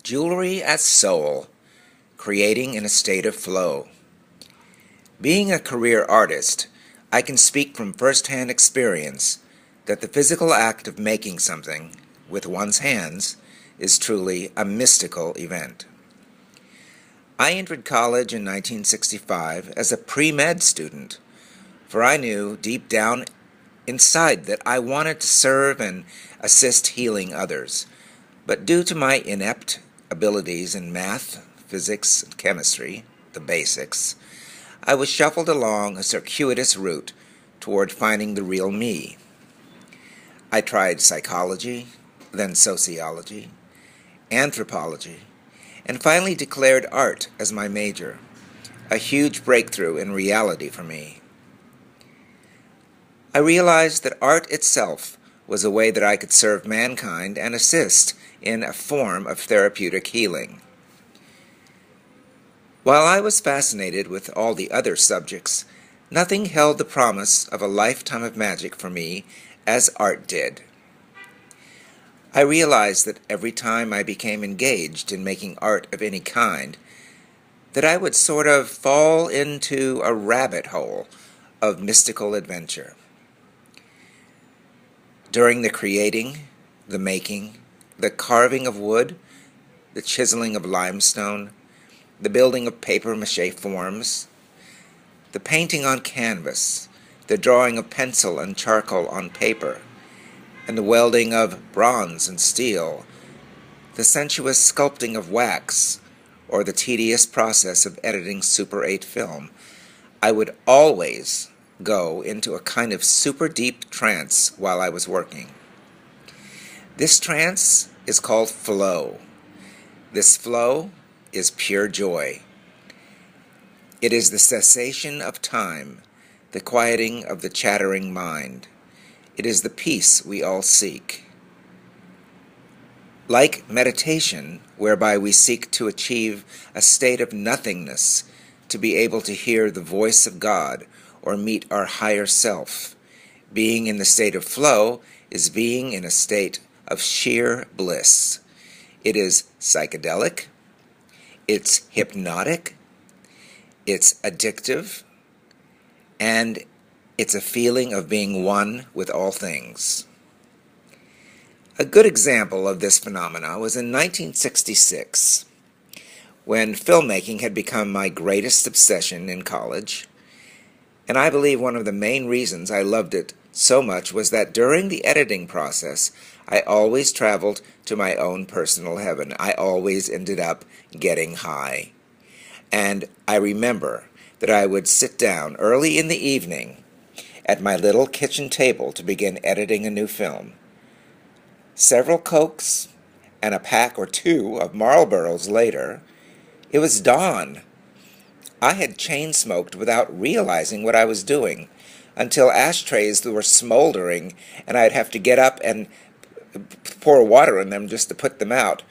Jewelry as soul, creating in a state of flow. Being a career artist, I can speak from first-hand experience that the physical act of making something with one's hands is truly a mystical event. I entered college in 1965 as a pre-med student, for I knew deep down inside that I wanted to serve and assist healing others, but due to my inept abilities in math, physics, and chemistry, the basics, I was shuffled along a circuitous route toward finding the real me. I tried psychology, then sociology, anthropology, and finally declared art as my major, a huge breakthrough in reality for me. I realized that art itself was a way that I could serve mankind and assist in a form of therapeutic healing. While I was fascinated with all the other subjects, nothing held the promise of a lifetime of magic for me as art did. I realized that every time I became engaged in making art of any kind, that I would sort of fall into a rabbit hole of mystical adventure. During the creating, the making, the carving of wood, the chiseling of limestone, the building of papier-mâché forms, the painting on canvas, the drawing of pencil and charcoal on paper, and the welding of bronze and steel, the sensuous sculpting of wax, or the tedious process of editing Super 8 film, I would always go into a kind of super deep trance while I was working. This trance is called flow. This flow is pure joy. It is the cessation of time, the quieting of the chattering mind. It is the peace we all seek. Like meditation, whereby we seek to achieve a state of nothingness, to be able to hear the voice of God or meet our higher self, being in the state of flow is being in a state of sheer bliss. It is psychedelic, it's hypnotic, it's addictive, and it's a feeling of being one with all things. A good example of this phenomena was in 1966, when filmmaking had become my greatest obsession in college, and I believe one of the main reasons I loved it so much was that during the editing process, I always traveled to my own personal heaven. I always ended up getting high. And I remember that I would sit down early in the evening at my little kitchen table to begin editing a new film. Several Cokes and a pack or two of Marlboros later, it was dawn. I had chain smoked without realizing what I was doing, until ashtrays were smoldering and I'd have to get up and pour water in them just to put them out.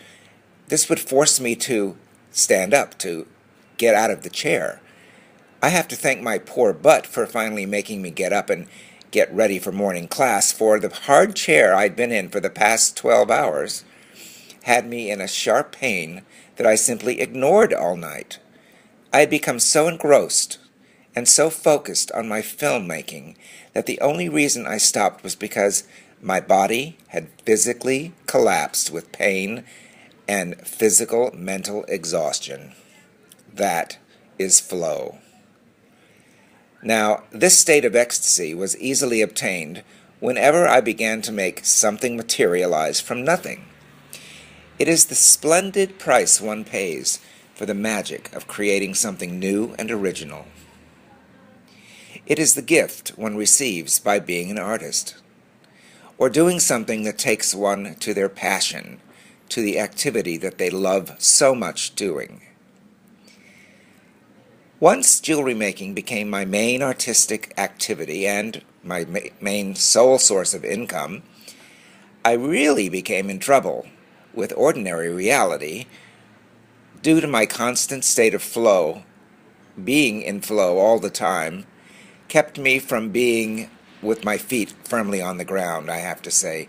This would force me to stand up, to get out of the chair. I have to thank my poor butt for finally making me get up and get ready for morning class, for the hard chair I'd been in for the past 12 hours had me in a sharp pain that I simply ignored all night. I had become so engrossed and so focused on my filmmaking that the only reason I stopped was because my body had physically collapsed with pain and physical mental exhaustion. That is flow. Now, this state of ecstasy was easily obtained whenever I began to make something materialize from nothing. It is the splendid price one pays for the magic of creating something new and original. It is the gift one receives by being an artist, or doing something that takes one to their passion, to the activity that they love so much doing. Once jewelry making became my main artistic activity and my main sole source of income, I really became in trouble with ordinary reality due to my constant state of flow. Being in flow all the time kept me from being with my feet firmly on the ground, I have to say.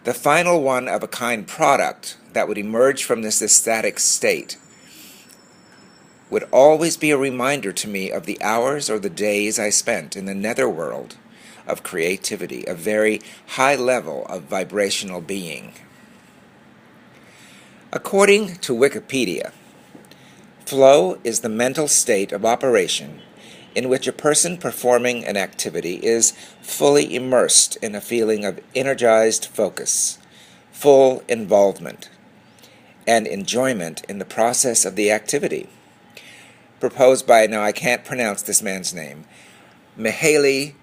The final one-of-a-kind product that would emerge from this ecstatic state would always be a reminder to me of the hours or the days I spent in the netherworld of creativity, a very high level of vibrational being. According to Wikipedia, flow is the mental state of operation in which a person performing an activity is fully immersed in a feeling of energized focus, full involvement, and enjoyment in the process of the activity. Proposed by, now I can't pronounce this man's name, Mihaly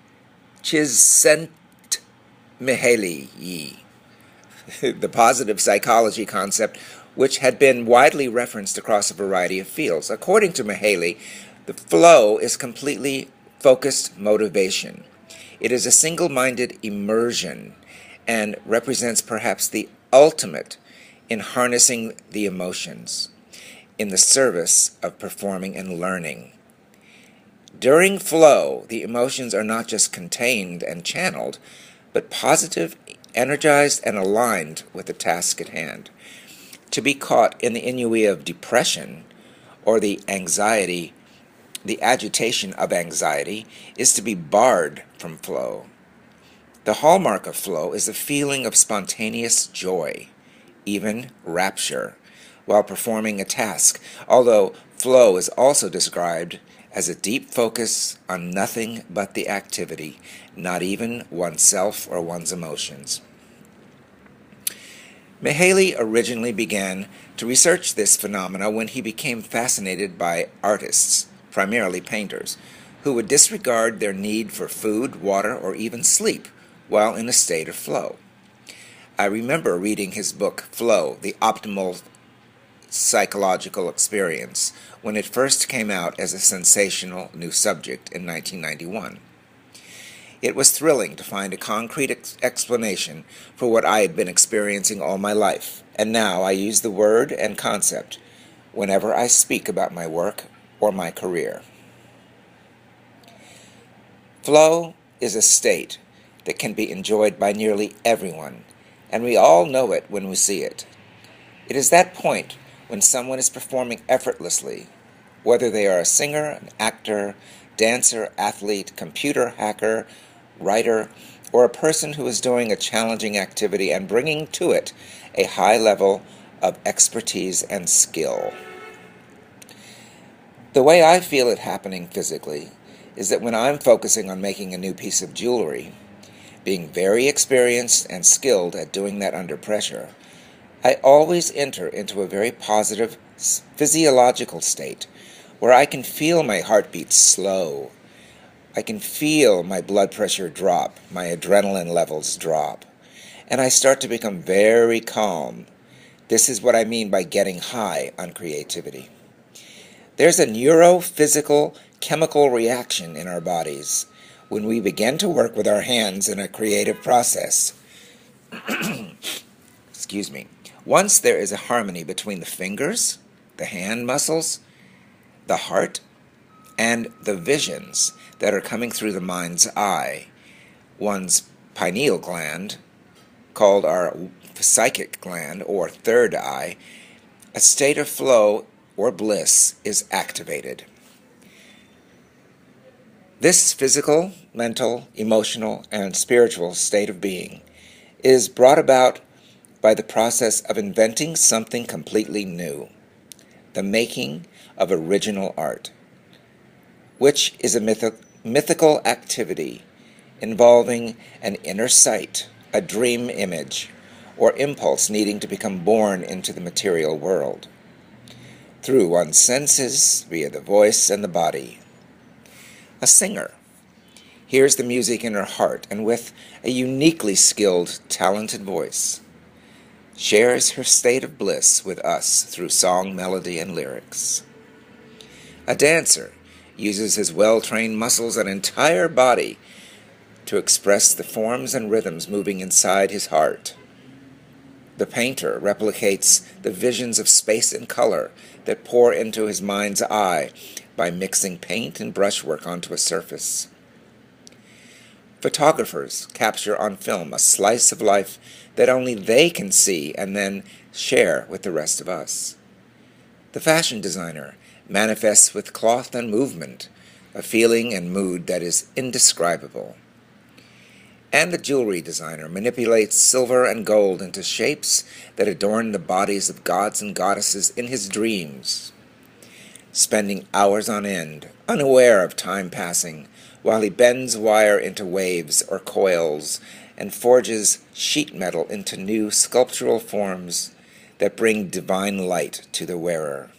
Csikzentmihalyi, the positive psychology concept, which had been widely referenced across a variety of fields. According to Mihaly, the flow is completely focused motivation. It is a single-minded immersion and represents perhaps the ultimate in harnessing the emotions in the service of performing and learning. During flow, the emotions are not just contained and channeled, but positive, energized, and aligned with the task at hand. To be caught in the ennui of depression or the agitation of anxiety, is to be barred from flow. The hallmark of flow is the feeling of spontaneous joy, even rapture, while performing a task, although flow is also described as a deep focus on nothing but the activity, not even oneself or one's emotions. Mihaly originally began to research this phenomena when he became fascinated by artists, primarily painters, who would disregard their need for food, water, or even sleep while in a state of flow. I remember reading his book, Flow, The Optimal Psychological Experience, when it first came out as a sensational new subject in 1991. It was thrilling to find a concrete explanation for what I had been experiencing all my life, and now I use the word and concept whenever I speak about my work or my career. Flow is a state that can be enjoyed by nearly everyone, and we all know it when we see it. It is that point when someone is performing effortlessly, whether they are a singer, an actor, dancer, athlete, computer hacker, writer, or a person who is doing a challenging activity and bringing to it a high level of expertise and skill. The way I feel it happening physically is that when I'm focusing on making a new piece of jewelry, being very experienced and skilled at doing that under pressure, I always enter into a very positive physiological state where I can feel my heartbeat slow. I can feel my blood pressure drop, my adrenaline levels drop, and I start to become very calm. This is what I mean by getting high on creativity. There's a neurophysical chemical reaction in our bodies when we begin to work with our hands in a creative process. Excuse me. Once there is a harmony between the fingers, the hand muscles, the heart, and the visions that are coming through the mind's eye, one's pineal gland, called our psychic gland or third eye, a state of flow or bliss is activated. This physical, mental, emotional, and spiritual state of being is brought about by the process of inventing something completely new, the making of original art, which is a mythical activity involving an inner sight, a dream image, or impulse needing to become born into the material world through one's senses, via the voice and the body. A singer hears the music in her heart and with a uniquely skilled, talented voice, shares her state of bliss with us through song, melody, and lyrics. A dancer uses his well-trained muscles and entire body to express the forms and rhythms moving inside his heart. The painter replicates the visions of space and color that pour into his mind's eye by mixing paint and brushwork onto a surface. Photographers capture on film a slice of life that only they can see and then share with the rest of us. The fashion designer manifests with cloth and movement a feeling and mood that is indescribable. And the jewelry designer manipulates silver and gold into shapes that adorn the bodies of gods and goddesses in his dreams, spending hours on end, unaware of time passing, while he bends wire into waves or coils and forges sheet metal into new sculptural forms that bring divine light to the wearer.